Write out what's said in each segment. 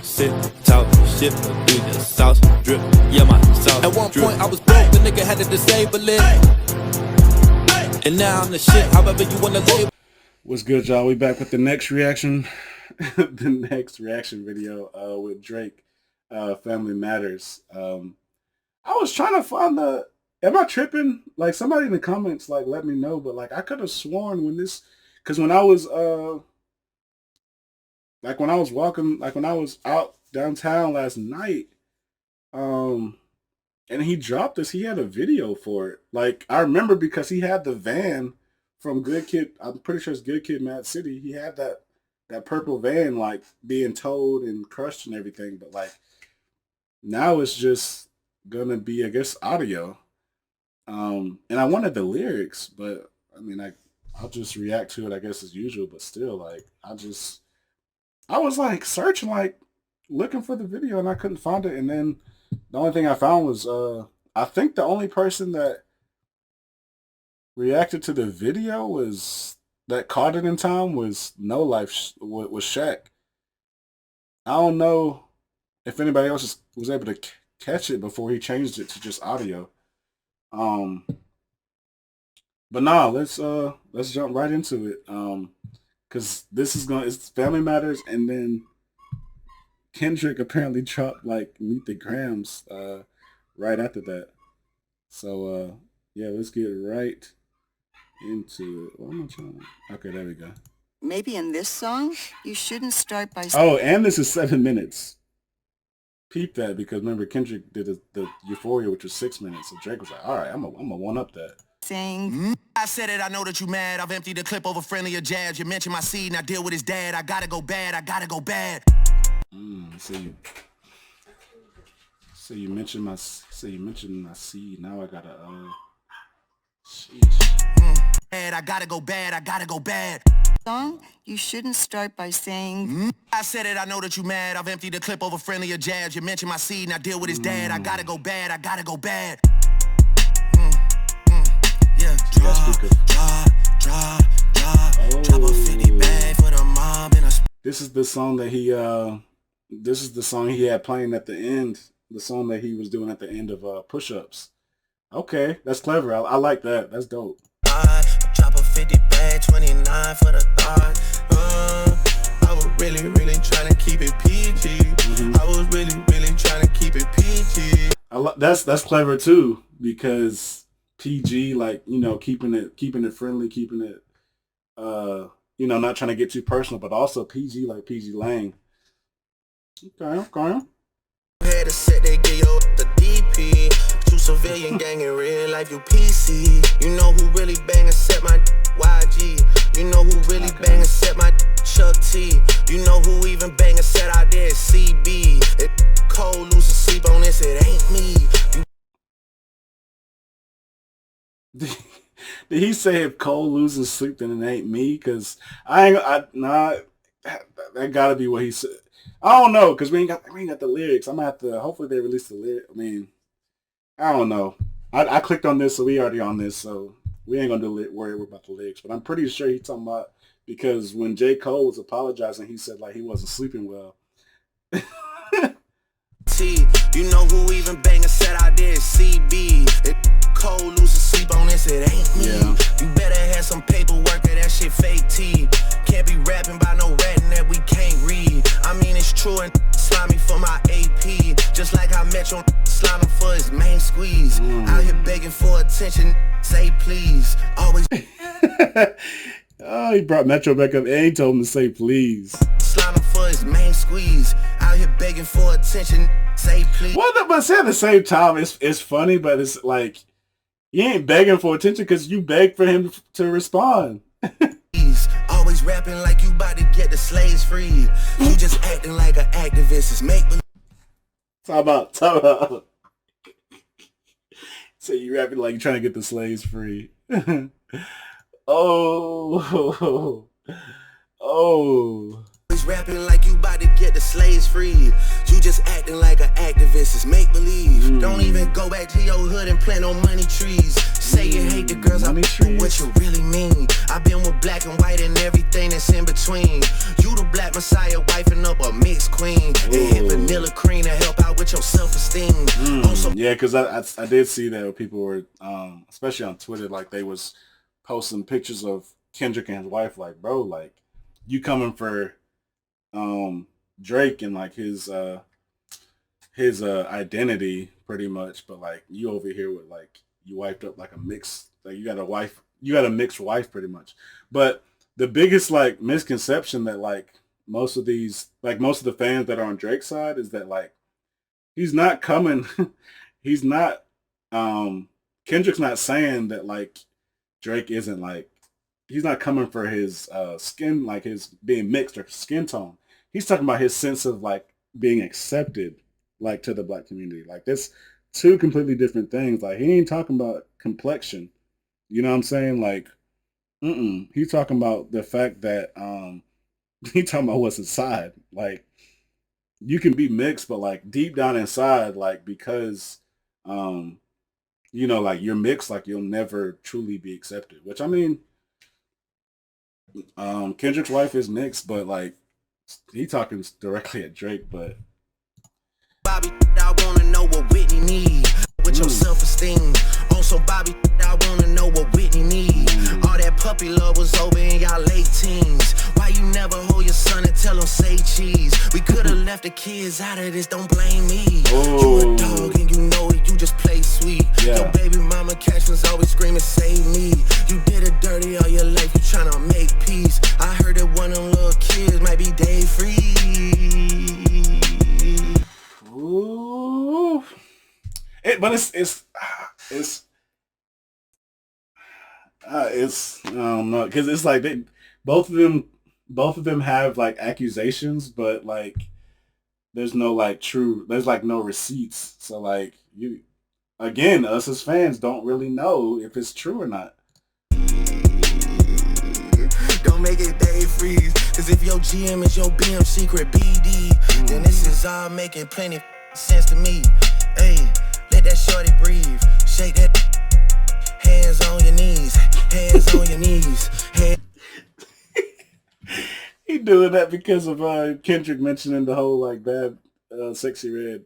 sit, talk, shit, do the sauce, drip, yeah, my sauce. At one point I was broke, the nigga had to disable it. And now I'm the shit, however you wanna label. What's good, y'all? We back with the next reaction, the next reaction video with Drake, Family Matters. I was trying to find the, am I tripping? Like, somebody in the comments, like, let me know, but like, I could have sworn when this, because when I was, like when I was walking, like when I was out downtown last night, and he dropped this, he had a video for it. Like, I remember because he had the van from Good Kid, I'm pretty sure it's Good Kid, Mad City. He had that purple van, like, being towed and crushed and everything. But, like, now it's just gonna be, I guess, audio. And I wanted the lyrics, but, I mean, I'll just react to it, I guess, as usual. But still, like, I was, like, searching, like, looking for the video, and I couldn't find it. And then the only thing I found was, I think the only person that reacted to the video was, that caught it in time, was No Life, was Shaq. I don't know if anybody else was able to catch it before he changed it to just audio. But nah, let's jump right into it. Cause this is it's Family Matters, and then Kendrick apparently dropped like Meet the Grams right after that. So yeah, let's get right into it. What am I trying? Okay, there we go. Maybe in this song, you shouldn't start by... Oh, and this is 7 minutes. Peep that, because remember Kendrick did the Euphoria, which was 6 minutes. So Drake was like, all right, I'm a one-up that. saying... I said it, I know that you mad. I've emptied the clip over friendlier jabs. You mentioned my seed, and I deal with his dad. I gotta go bad, I gotta go bad. So you mentioned my seed. Now I gotta sheesh. I gotta go bad, I gotta go bad. Song, you shouldn't start by saying... I said it, I know that you mad. I've emptied the clip over friendlier jabs. You mentioned my seed, and I deal with his dad. I gotta go bad, I gotta go bad. Yeah, drop a 50 bag for the mob in a... This is the song that he had playing at the end. The song that he was doing at the end of Push-Ups. Okay, that's clever. I like that. That's dope. Drop a 50 bag, 29 for the thought. I was really trying to keep it PG. I was really trying to keep it PG. That's clever too, because PG, like, you know, keeping it friendly, keeping it you know, not trying to get too personal, but also PG, like PG Lang. Okay. Had to set they get you the DP. You civilian gang in real life, you PC. You know who really bang and set my YG. You know who really bang and set my Chuck T. You know who even bang and set out there CB. It cold losing sleep on this, it ain't me. Did he say if Cole loses sleep, then it ain't me? Because that gotta be what he said. I don't know, because we ain't got the lyrics. I'm gonna have to, hopefully they release the lyrics. I mean, I don't know. I clicked on this, so we already on this, so we ain't gonna worry about the lyrics. But I'm pretty sure he's talking about, because when J. Cole was apologizing, he said like he wasn't sleeping well. You know who even bang and set out there CB. It cold losing sleep on this, it ain't me. Yeah. You better have some paperwork or that shit fake T. Can't be rapping by no ratting that we can't read. I mean, it's true and slimy for my AP. Just like how Metro slimy for his main squeeze. Out here begging for attention, say please. Always. Oh, he brought Metro back up and he told him to say please. Slimy for his main squeeze. Out here begging for attention, say please. Well, but say at the same time, it's funny, but it's like, you ain't begging for attention because you beg for him to respond. Always rapping like you about to get the slaves free. You just acting like an activist. It's make believe. Talk about. So you rapping like you're trying to get the slaves free. Oh. Always rapping like you about to get the slaves freed. You just acting like an activist, it's make believe. Don't even go back to your hood and plant no money trees. Say you hate the girls, I know what you really mean. I've been with black and white and everything that's in between. You the black messiah, wifing up a mixed queen. And hit vanilla cream to help out with your self-esteem. Yeah, because I did see that people were, especially on Twitter, like they was posting pictures of Kendrick and his wife, like, bro, like, you coming for Drake and like his identity pretty much, but like you over here with like you wiped up like a mix, like you got a mixed wife pretty much. But the biggest like misconception that like most of the fans that are on Drake's side is that like he's not coming Kendrick's not saying that like Drake isn't like, he's not coming for his skin, like his being mixed or skin tone. He's talking about his sense of like being accepted, like to the black community. Like that's two completely different things. Like he ain't talking about complexion. You know what I'm saying? Like, he's talking about the fact that he's talking about what's inside. Like you can be mixed, but like deep down inside, like because you know, like you're mixed, like you'll never truly be accepted. Which I mean, Kendrick's wife is mixed, but like he talking directly at Drake. But Bobby, I wanna know what Whitney need with your self-esteem. Also, Bobby, I wanna know what Whitney need. All that puppy love was over in y'all late teens. Why you never hold your son and tell him say cheese? We could've left the kids out of this, don't blame me. You a dog and you know it, you just play sweet. Yeah. Your baby mama captions always screaming, save me. You did it dirty all your life, you tryna make peace. I heard that one of them little kids might be day free. Ooh. But it's I don't know, because it's like both of them have like accusations, but like there's no receipts. So like you, again, us as fans don't really know if it's true or not. Don't make it day freeze, cause if your GM is your BM secret BD, then this is all making plenty sense to me. Hey, let that shorty breathe, shake that, hands on your knees, hands on your knees. He doing that because of Kendrick mentioning the whole like bad Sexy Red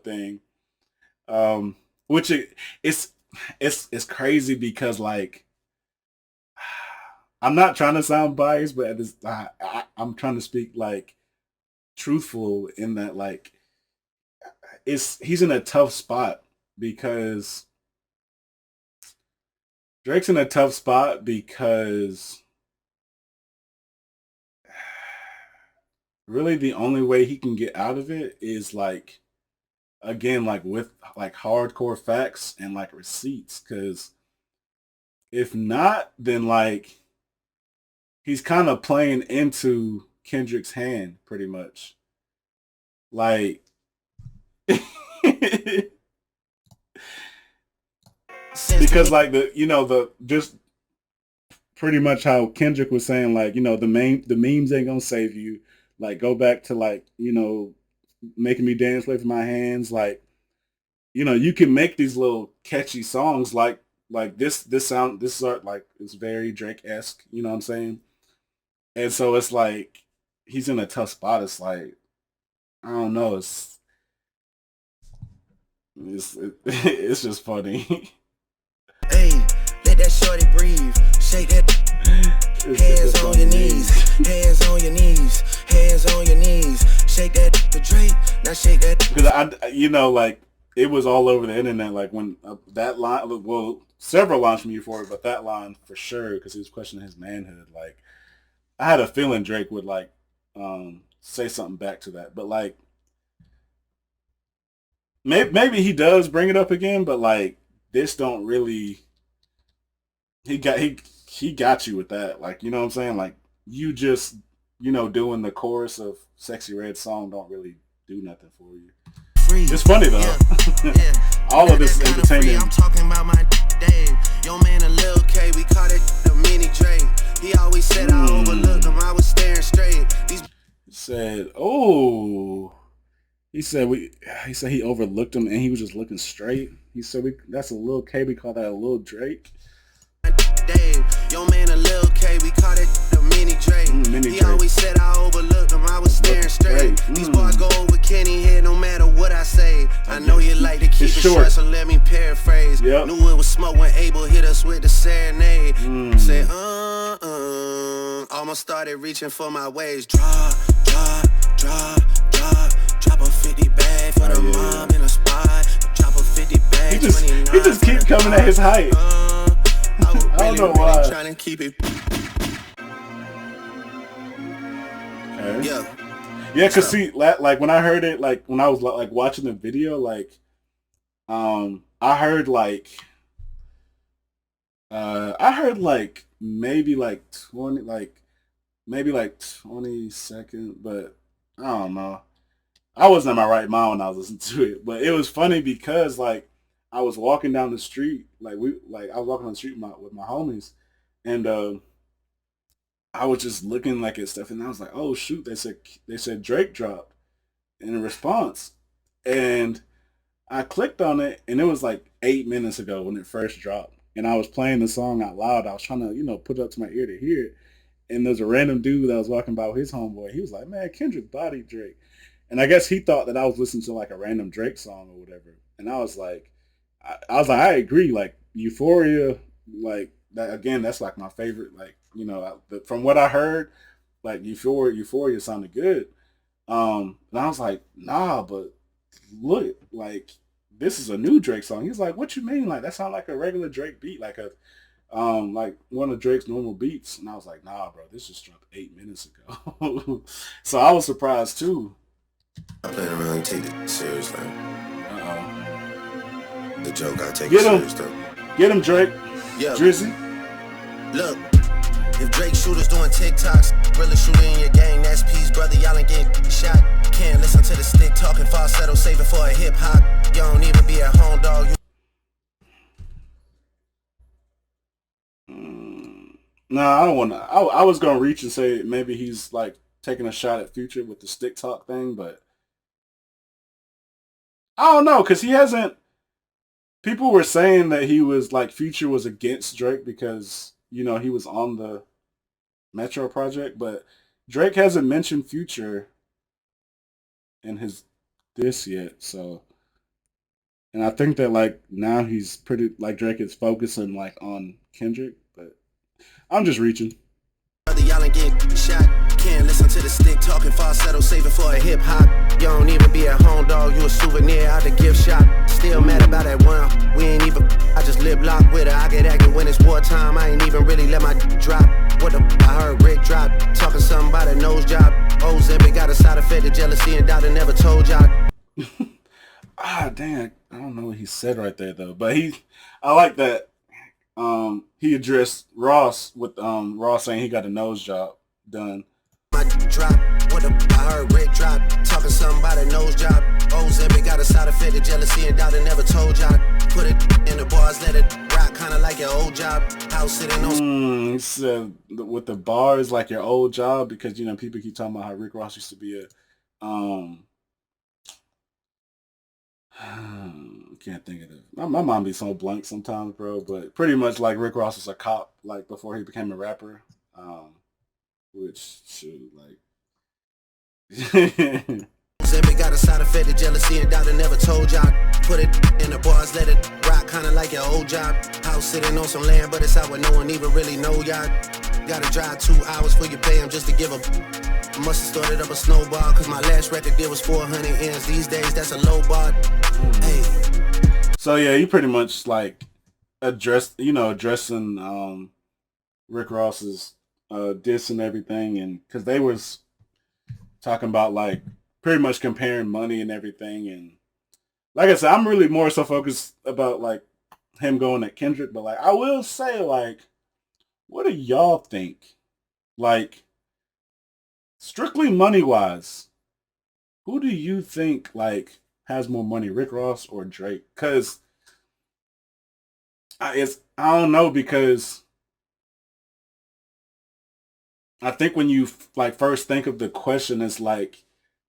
thing, which it's crazy because like I'm not trying to sound biased, but I'm trying to speak like truthful in that like he's in a tough spot because Drake's in a tough spot because really the only way he can get out of it is like, again, like with like hardcore facts and like receipts, because if not, then like he's kind of playing into Kendrick's hand pretty much. Like because like just pretty much how Kendrick was saying, like, you know, the memes ain't gonna save you. Like, go back to like, you know, making me dance with my hands. Like, you know, you can make these little catchy songs like this art, like, it's very Drake-esque, you know what I'm saying? And so it's like he's in a tough spot. It's like, I don't know, it's just funny. Hey, let that shorty breathe, shake that. Hands on your knees, hands on your knees, hands on your knees. Shake that to Drake, now shake that. Because you know, like, it was all over the internet, like when that line, well, several lines from Euphoria, but that line for sure, because he was questioning his manhood. Like, I had a feeling Drake would like say something back to that, but like maybe he does bring it up again, but like this don't really. He got you with that, like, you know what I'm saying? Like, you just, you know, doing the chorus of Sexy Red song don't really do nothing for you. It's funny though. Yeah. All of this is entertaining. I'm talking about my Dave. Yo man, a Lil K, we call it the mini Drake. He always said I overlooked him, I was staring straight. said, "Oh." He said he overlooked him and he was just looking straight. He said that's a little K. We call that a little Drake. Dave, yo man, a Lil K, we call it the mini Drake. Mini He Drake. always said I overlooked him, I was staring straight. These boys go over Kenny head no matter what I say. I know you like to keep It's it short. short, so let me paraphrase. Yep. Knew it was smoke when Abel hit us with the serenade. Say, almost started reaching for my ways. Drop a 50 bag for the mom in a spot. Drop a 50 bag. He just keep coming at his height. I don't know why. Trying to keep it. Okay. Yeah. Yeah, cause see, like when I heard it, like when I was like watching the video, like, I heard like maybe like 20 seconds, but I don't know. I wasn't in my right mind when I was listening to it, but it was funny because like I was walking down the street, I was walking down the street with my homies, and I was just looking like at stuff, and I was like, oh shoot, they said Drake dropped in response, and I clicked on it, and it was like 8 minutes ago when it first dropped, and I was playing the song out loud. I was trying to put it up to my ear to hear it, and there's a random dude that was walking by with his homeboy. He was like, man, Kendrick body Drake. And I guess he thought that I was listening to like a random Drake song or whatever. And I was like, I agree. Like Euphoria, like that again. That's like my favorite. Like from what I heard, like Euphoria sounded good. And I was like, nah, but look, like this is a new Drake song. He's like, what you mean? Like that sounds like a regular Drake beat, like one of Drake's normal beats. And I was like, nah, bro, this just dropped 8 minutes ago. So I was surprised too. I playing around and take it serious, like. Uh-oh. The joke, I take Get it him. serious, though. Get him, Drake. Yeah. Drizzy. Look, if Drake shooters doing TikToks, really shooting in your gang, that's peace, brother. Y'all ain't getting shot. Can't listen to the stick talking falsetto, saving for a hip hop. You don't even be at home, dog. No, I don't want to. I was gonna reach and say maybe he's like taking a shot at Future with the stick talk thing, but I don't know because he hasn't. People were saying that he was like Future was against Drake because he was on the Metro project, but Drake hasn't mentioned Future in his diss yet. So, and I think that like now he's pretty like Drake is focusing like on Kendrick, but I'm just reaching. Brother, y'all ain't getting shot. Can't listen to the stick talking falsetto, saving for a hip hop. You don't even be at home, dog. You a souvenir out the gift shop. Still mad about that one. We ain't even. I just lip lock with her. I get active when it's wartime. I ain't even really let my drop. What the? I heard Rick drop. Talking something about a nose job. Oh, Zebby got a side effect of jealousy and doubt. I never told y'all. Dang, I don't know what he said right there though, but I like that. He addressed Ross with Ross saying he got a nose job done. My drop, what the? I heard Rick drop, talking something about a nose job. Oh, Zebby got a side effect of jealousy and doubt. I never told y'all. Put it in the bars, let it rock, kinda like your old job. House sitting on. He said with the bars like your old job because people keep talking about how Rick Ross used to be can't think of it. My mind be so blank sometimes, bro. But pretty much like Rick Ross was a cop like before he became a rapper. Which should like. Zebby got a side effect of jealousy and doubt. I never told y'all. Put it in the bars, let it rock, kinda like your old job. House sitting on some land, but it's out where no one even really know y'all. Gotta drive 2 hours for you pay him just to give a. Must have started up a snowball, cause my last record deal was 400 ends. These days, that's a low bar. Hey. So yeah, he pretty much like addressing Rick Ross's diss and everything, and because they was talking about like pretty much comparing money and everything, and like I said, I'm really more so focused about like him going at Kendrick, but like I will say like, what do y'all think? Like, strictly money wise, who do you think like has more money, Rick Ross or Drake? Because I don't know, because I think when you like first think of the question, it's like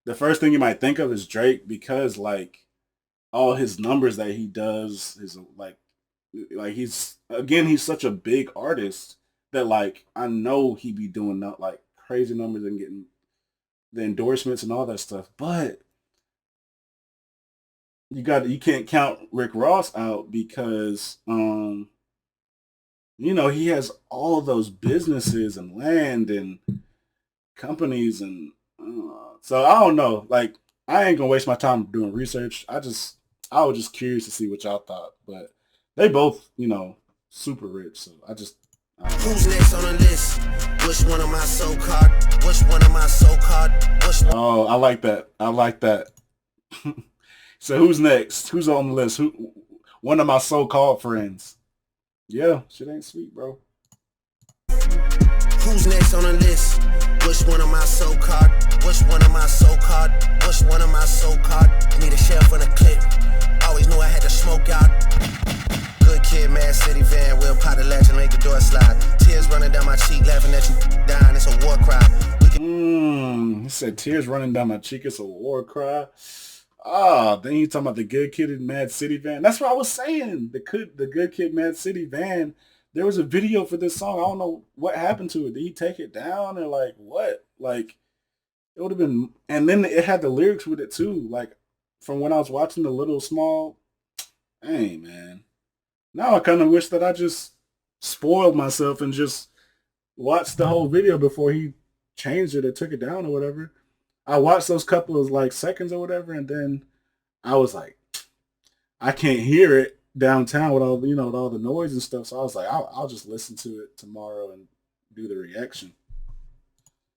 the first thing you might think of is Drake because like all his numbers that he does is like he's such a big artist that like I know he be doing not like crazy numbers and getting the endorsements and all that stuff. But you can't count Rick Ross out because he has all those businesses and land and companies and so I don't know. Like I ain't gonna waste my time doing research. I was just curious to see what y'all thought, but they both super rich. So Who's next on the list? Which one of my so-called? Which one of my so-called? Which one? Oh, I like that. I like that. So who's next? Who's on the list? Who? One of my so-called friends. Yeah, shit ain't sweet, bro. Who's next on the list? Which one of my so-called? Which one of my so-called? Which one of my so-called? Need a sheriff on a clip. Always knew I had to smoke out. Good kid, Mad City van, we'll pot the latch and make the door slide. Tears running down my cheek, laughing at you dying, it's a war cry. He said tears running down my cheek, it's a war cry. Then you talking about the good kid in Mad City van. That's what I was saying. The good kid Mad City van. There was a video for this song. I don't know what happened to it. Did he take it down or like what? Like it would have been, and then it had the lyrics with it too. Like from when I was watching the Little Small. Hey man, now I kind of wish that I just spoiled myself and just watched the whole video before he changed it or took it down or whatever. I watched those couple of like seconds or whatever, and then I was like, I can't hear it downtown with all with all the noise and stuff. So I was like, I'll just listen to it tomorrow and do the reaction.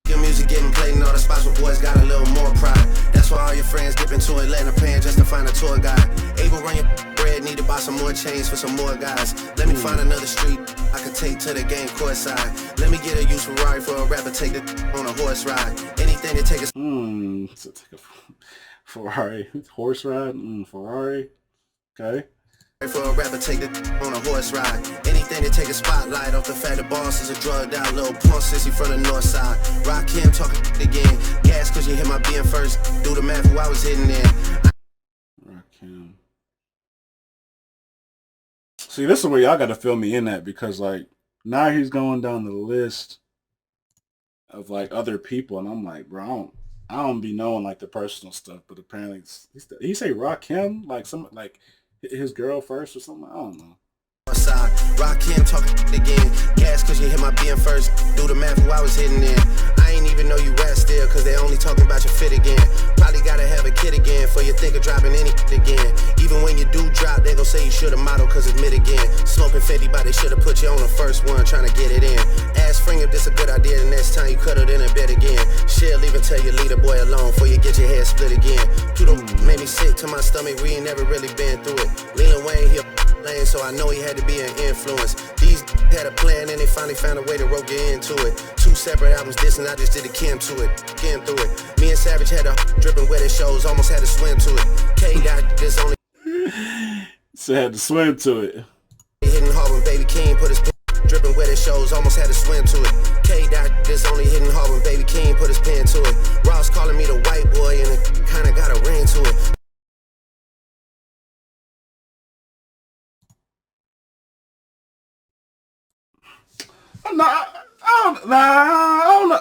Your music getting played in all the spots where boys got a little more pride. That's why all your friends dip into Atlanta paying just to find a tour guide. Able run your bread, need to buy some more chains for some more guys. Let me find another street I could take to the game court side. Let me get a used Ferrari for a rapper, take it on a horse ride. Anything to take a So take a Ferrari horse ride. Ferrari. Okay. for a rapper, take it on a horse ride. Anything to take a spotlight off the fact the boss is a drugged out little punk sissy from the north side. Rock him talking again. Gas cause you hit my being first. Do the math who I was hitting in. Rakim. See, this is where y'all got to fill me in at because like now he's going down the list of like other people, and I'm like, bro, I don't be knowing like the personal stuff, but apparently he say Rakim like some like his girl first or something. I don't know. Side. Rock him talking again. Gas cause you hit my being first. Do the math who I was hitting in. I ain't even know you rap still cause they only talking about your fit again. Probably gotta have a kid again for you think of dropping any again. Even when you do drop, they gon' say you should've modeled cause it's mid again. Smoking 50 but they should've put you on the first one trying to get it in. Ask Spring if this a good idea the next time you cut it in a bed again. She'll even tell you leave the boy alone before you get your head split again. Pluto made me sick to my stomach, we ain't never really been through it. Leland Wayne, he lane, so I know he had to be an influence. These had a plan and they finally found a way to rope you into it. Two separate albums dissing, I just did a Kim to it, Kim through it. Me and Savage had a dripping wet shows, almost had to swim to it. K got this only So had to swim to it. hitting hard when Baby King put his dripping wet shows, almost had to swim to it. K dot this only hitting hard when Baby King put his pen to it. Ross calling me the white boy and it kinda got a ring to it. No, I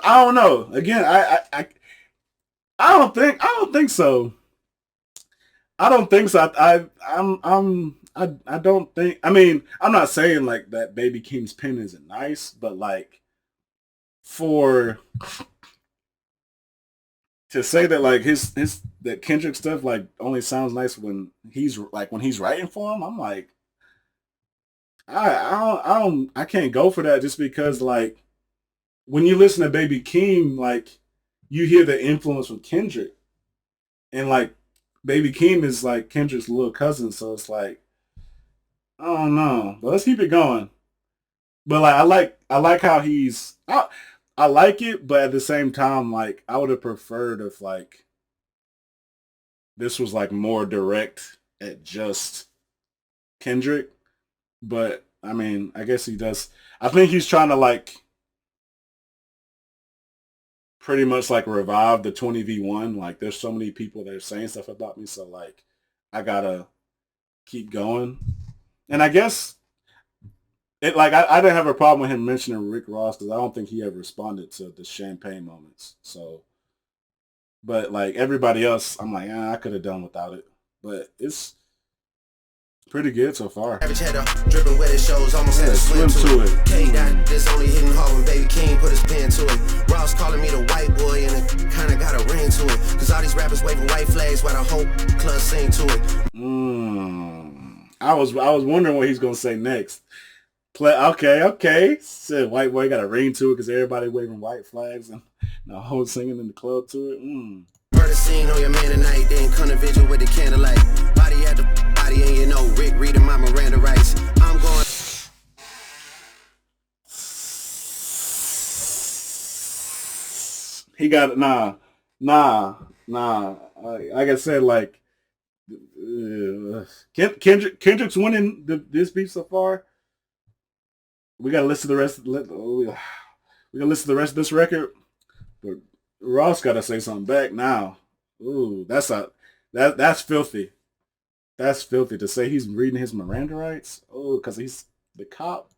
don't know. Again, I don't think so. I don't think so. I don't think. I mean, I'm not saying like that. Baby Keem's pen isn't nice, but like for to say that like his that Kendrick stuff like only sounds nice when he's writing for him. I'm like, I can't go for that just because like when you listen to Baby Keem, like you hear the influence from Kendrick, and like Baby Keem is like Kendrick's little cousin, so it's like I don't know, but let's keep it going. But like I like how I like it, but at the same time, like I would have preferred if like this was like more direct at just Kendrick. But I mean, I guess he does. I think he's trying to like pretty much like revived the 20v1. Like there's so many people that are saying stuff about me, so like I gotta keep going. And I guess it like I didn't have a problem with him mentioning Rick Ross because I don't think he ever responded to the champagne moments. So, but like everybody else, I'm like, I could have done without it. But it's pretty good so far. Average header, dripping wet, it shows almost had to swim swim to to it. it. K-Dot, this only hitting hard when Baby King put his pen to it. Ross calling me the white boy and it kinda got a ring to it. Cause all these rappers waving white flags while the whole club sing to it. I was wondering what he's gonna say next. Okay. Said white boy got a ring to it because everybody waving white flags and the whole singing in the club to it. Murder scene on your man tonight, then come to vigil with the candlelight. Body at the body and you know Rick reading my Miranda rights. I'm going. He got like I said, like Kendrick's winning this beef so far. We gotta listen to the rest. We gotta listen to the rest of this record. But Ross gotta say something back now. Ooh, that's filthy. That's filthy to say he's reading his Miranda rights. Oh, because he's the cop.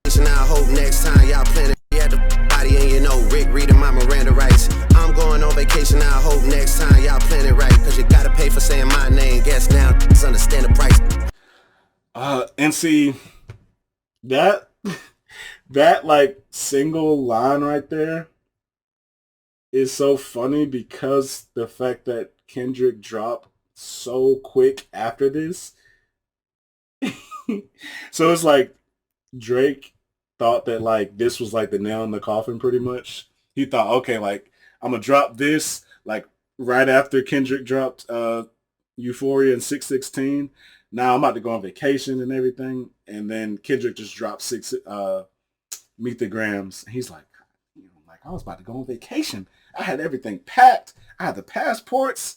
I hope next time y'all plan it at the body and you know Rick reading my Miranda rights. I'm going on vacation. I hope next time y'all plan it right. Cause you gotta pay for saying my name. Guess now understand the price. And see that like single line right there is so funny because the fact that Kendrick dropped so quick after this. So it's like Drake thought that like this was like the nail in the coffin pretty much. He thought, okay, like I'm gonna drop this like right after Kendrick dropped Euphoria and 616. Now I'm about to go on vacation and everything, and then Kendrick just dropped Meet the Grams. He's like, I was about to go on vacation. I had everything packed. I had the passports.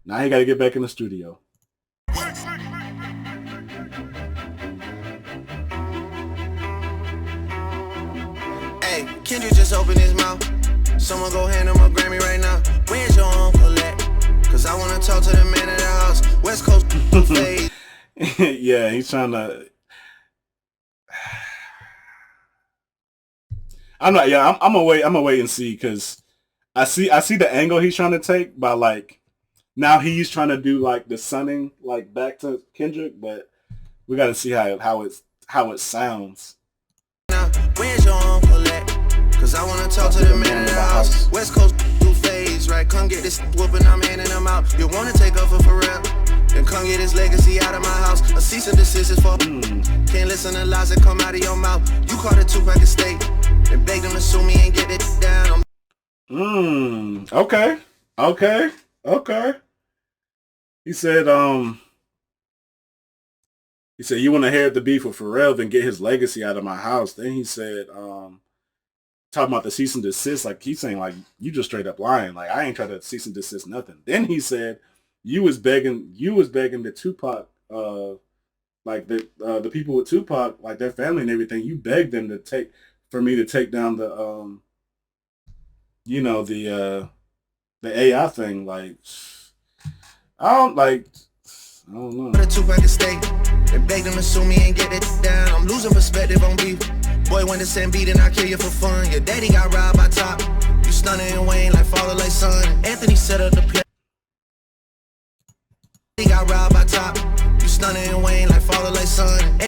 Now he got to get back in the studio. Hey, Kendrick just opened his mouth. Someone go hand him a Grammy right now. Where's your uncle at? Cause I want to talk to the man at the house. West Coast fade. Yeah, he's trying to. I'm gonna wait and see because I see the angle he's trying to take by like now he's trying to do like the sunning like back to Kendrick, but we got to see how it sounds. Now, where's your uncle at? Cause I want to talk to the man at the house. West Coast phase, right? Come get this whooping, I'm handing them out. You want to take off for real? Then come get his legacy out of my house. A cease and desist is for Can't listen to lies that come out of your mouth. You caught a Tupac estate and begged him to sue me and get it down. Okay. He said you want to inherit the beef with Pharrell, then get his legacy out of my house. Then he said talking about the cease and desist, like he's saying like you just straight up lying. Like I ain't trying to cease and desist nothing. Then he said you was begging the Tupac like the people with Tupac, like their family and everything, you begged them to take down the the AI thing. Like I don't know. The Tupac estate and begged him to sue me and get it down. I'm losing perspective on beef. Boy, when the sand beat and I kill you for fun. Your daddy got robbed by Top. You stunning and Wayne like father like son. Anthony set up the play. He got robbed by Top. You stunning and Wayne like father like son.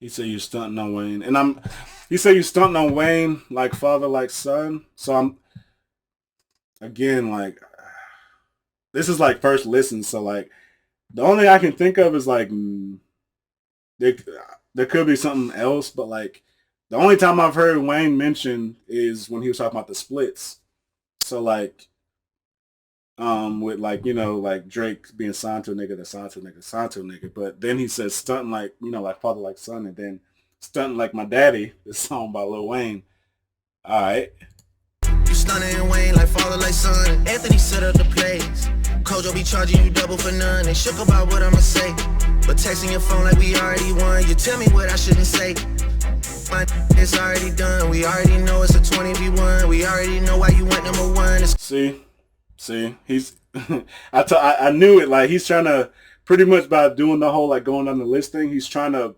He said you stunting on Wayne, and he said you stunting on Wayne like father like son. So I'm again like this is like first listen. So like the only thing I can think of is like there could be something else, but like the only time I've heard Wayne mentioned is when he was talking about the splits. So like with like, like Drake being signed to a nigga, signed to a nigga. But then he says stunting like, like father like son, and then stunting like my daddy, this song by Lil Wayne. All right. You stunning and Wayne like father like son. Anthony set up the plays. Kojo be charging you double for none. They shook about what I'ma say. But texting your phone like we already won. You tell me what I shouldn't say. My it's already done. We already know it's a 20v1. We already know why you went number one. See, he's I knew it. Like, he's trying to pretty much, by doing the whole like going on the list thing, he's trying to.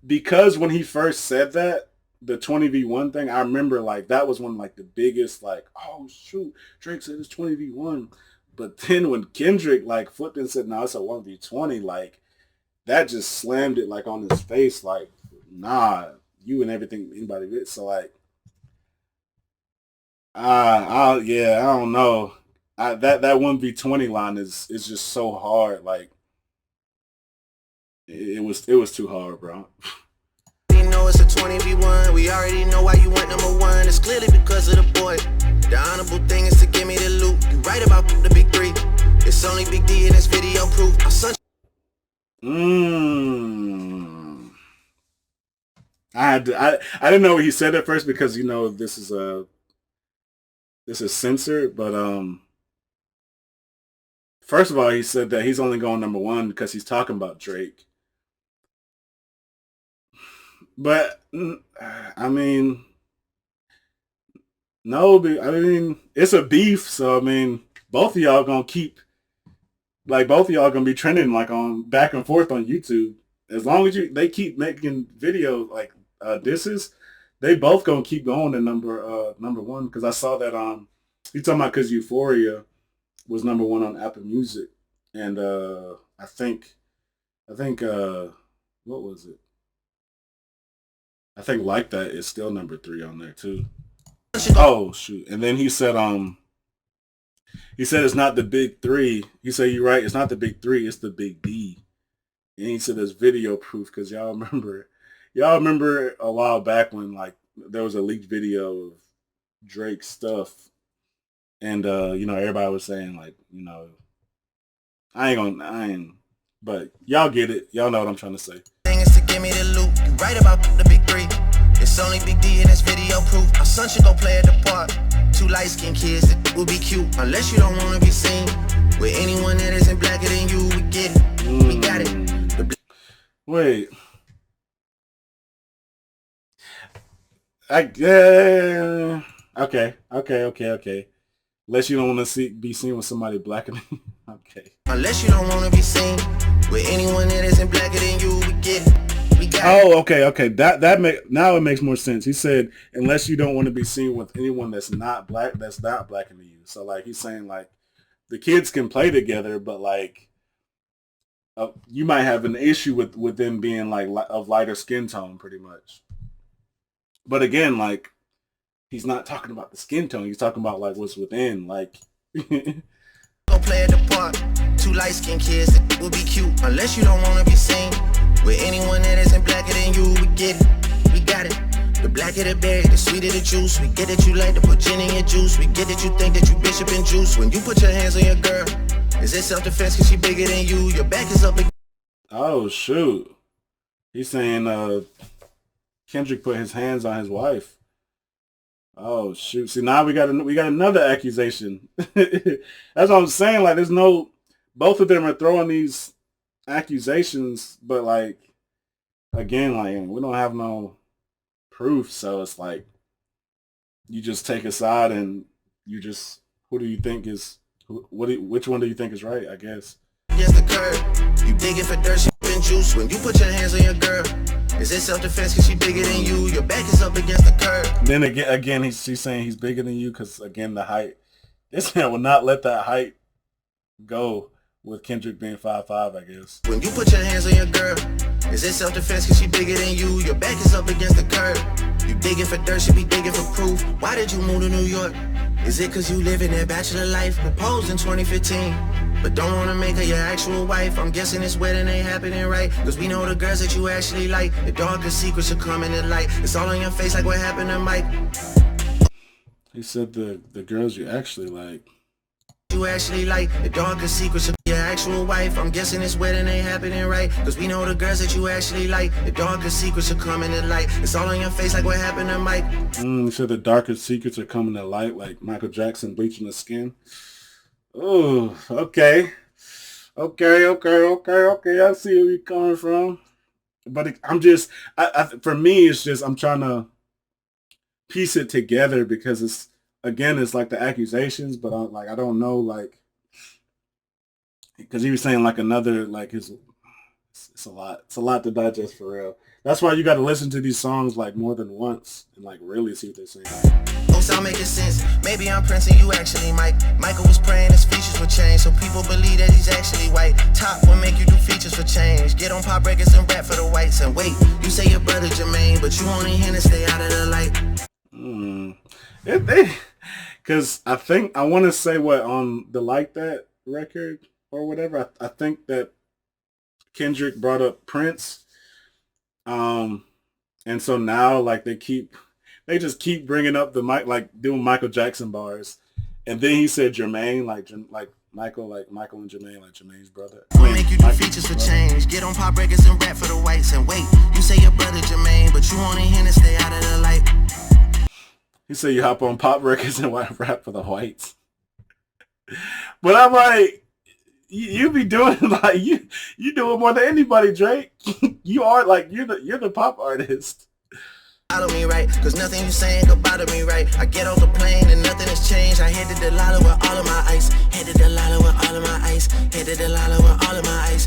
Because when he first said that, the 20v1 thing, I remember like that was one like the biggest like, oh shoot, Drake said it's 20v1. But then when Kendrick like flipped and said, no, it's a 1v20, like that just slammed it like on his face, like, nah, you and everything anybody with. So like, I don't know. That 1v20 line is just so hard. Like it was too hard, bro. We know it's a 20v1. We already know why you went number one. It's clearly because of the boy. The honorable thing is to give me the loot. You right about the big three. It's only Big D in this video proof. My son. I didn't know what he said at first because, you know, this is censored, but first of all, he said that he's only going number one because he's talking about Drake. But I mean, no, I mean, it's a beef, so I mean, both of y'all gonna keep, like, both of y'all gonna be trending like on back and forth on YouTube. As long as they keep making videos like disses, they both gonna keep going to number one. Because I saw that you talking about because Euphoria was number one on Apple Music, and I think what was it? I think Like That is still number 3 on there too. Oh shoot! And then he said it's not the big 3. He said, you're right, it's not the big 3, it's the big D. And he said there's video proof because y'all remember a while back when like there was a leaked video of Drake's stuff, and you know, everybody was saying like, you know, but y'all get it. Y'all know what I'm trying to say. Thing is to give me the loot. You right about the big three. It's only Big D in this video proof. Our son should go play at the park. 2 light-skinned kids, it will be cute. Unless you don't want to be seen with anyone that isn't blacker than you. We get it. We got it. Wait. Okay. Unless you don't want to be seen with somebody blacker than you. Okay. Unless you don't want to be seen with anyone that isn't blacker than you. We get it. Oh, okay. Now it makes more sense. He said, unless you don't want to be seen with anyone that's not blacker than you. So like he's saying like the kids can play together, but like you might have an issue with them being like of lighter skin tone, pretty much. But again, like he's not talking about the skin tone. He's talking about like what's within, like. Go play at the park. 2 light-skinned kids, it will be cute. Unless you don't want to be seen with anyone that isn't blacker than you. We get it. We got it. The blacker the berry, the sweeter the juice. We get that you like to put gin in your juice. We get that you think that you Bishop and Juice. When you put your hands on your girl, is it self-defense because she bigger than you? Your back is up. Oh shoot. He's saying Kendrick put his hands on his wife. Oh shoot! See, now we got another accusation. That's what I'm saying. Like, both of them are throwing these accusations, but like, again, like we don't have no proof, so it's like you just take a side and you just who do you think is which one do you think is right? I guess. Against the curb, you digging for dirt, and juice. When you put your hands on your girl, is it self-defense because she bigger than you? Your back is up against the curb. Then again, she's saying he's bigger than you because, again, the height. This man will not let that height go with Kendrick being 5'5", I guess. When you put your hands on your girl, is it self-defense because she bigger than you? Your back is up against the curb. You digging for dirt, she be digging for proof. Why did you move to New York? Is it because you living that bachelor life? Proposed in 2015, but don't want to make her your actual wife. I'm guessing this wedding ain't happening right, because we know the girls that you actually like. The darkest secrets are coming to light. It's all on your face like what happened to Mike. He said the girls you actually like. You actually like the darkest secrets of your actual wife. I'm guessing this wedding ain't happening right, because we know the girls that you actually like. The darkest secrets are coming to light. It's all on your face like what happened to Mike. He said the darkest secrets are coming to light, like Michael Jackson bleaching his skin. Oh, okay. I see where you're coming from. but for me, it's just I'm trying to piece it together because it's like the accusations, but I don't know, like, because he was saying like another, like it's a lot to digest for real. That's why you got to listen to these songs like more than once and like really see what they're saying. Don't sound making sense. Maybe I'm Prince and you actually Mike. Michael was praying his features would change, so people believe that he's actually white. Top will make you do features for change. Get on pop records and rap for the whites. And wait, you say your brother Jermaine, but you only here to stay out of the light. Because I think I want to say what on the Like That record or whatever. I think that Kendrick brought up Prince. And so now like they just keep bringing up the mic, like doing Michael Jackson bars, and then he said Jermaine, like Michael and Jermaine, like Jermaine's brother. Make you do features for change. Get on pop records and rap for the whites. And wait, you say your brother Jermaine, but you only here to stay out of the light. He said you hop on pop records and rap for the whites. But I'm like, you be doing like you do it more than anybody, Drake. You are like you're the pop artist. Follow me right, cause nothing you saying could bother me right. I get off the plane and nothing has changed. I hit the Delilah with all of my ice. Hit the Delilah with all of my ice. Hit the Delilah with all of my ice.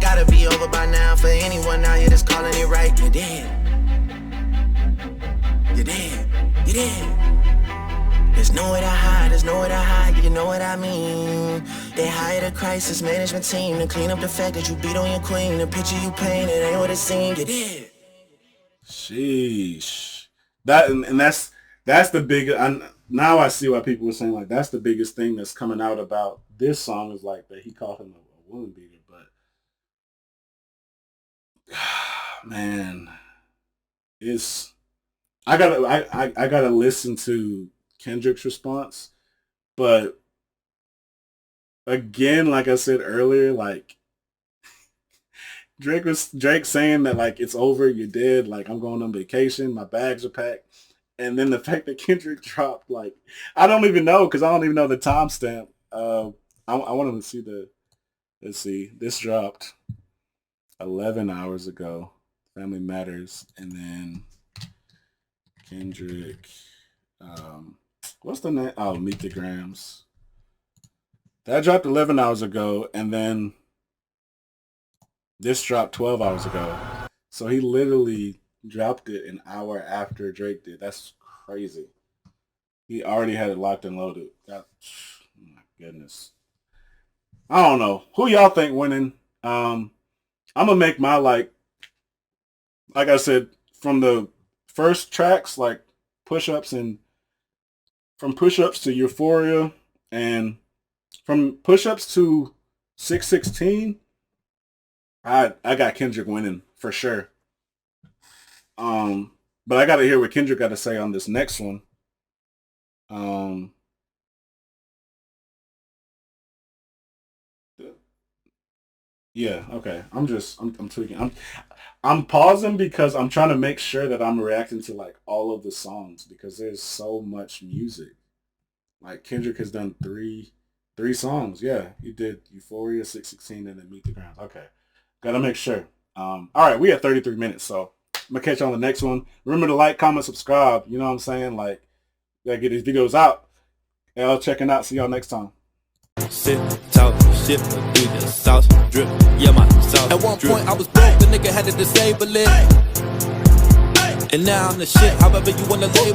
Gotta be over by now for anyone out here that's calling it right. You're dead. You're dead. You're dead. There's nowhere to hide, you know what I mean. They hired a crisis management team to clean up the fact that you beat on your queen. The picture you painted ain't what it seemed. You did. Sheesh. That's the big. Now I see why people were saying like that's the biggest thing that's coming out about this song is like that he called him a woman beater. But man, I gotta listen to Kendrick's response, but again, like I said earlier, like Drake saying that like it's over, you're dead, like I'm going on vacation, my bags are packed, and then the fact that Kendrick dropped, like I don't even know because I don't even know the timestamp. I wanted to see let's see, this dropped 11 hours ago. Family Matters, and then Kendrick. What's the name? Oh, Meet the Grams. That dropped 11 hours ago, and then this dropped 12 hours ago. So he literally dropped it an hour after Drake did. That's crazy. He already had it locked and loaded. Oh my goodness. I don't know. Who y'all think winning? I'm gonna make my like I said, from the first tracks, like Push-Ups, and from Push-Ups to Euphoria, and from Push-Ups to 616, I got Kendrick winning for sure. But I gotta hear what Kendrick got to say on this next one. Yeah, okay. I'm tweaking. I'm pausing because I'm trying to make sure that I'm reacting to like all of the songs because there's so much music. Like Kendrick has done three songs. Yeah, he did Euphoria, 616, and then Meet the Grams. Okay, gotta make sure. All right, we at 33 minutes, so I'm gonna catch you on the next one. Remember to like, comment, subscribe. You know what I'm saying? Like, gotta get these videos out. Y'all checking out. See y'all next time. Sit, talk, shit, do the sauce drip, yeah, my sauce. At one point I was broke, the nigga had to disable it. And now I'm the shit, however you wanna label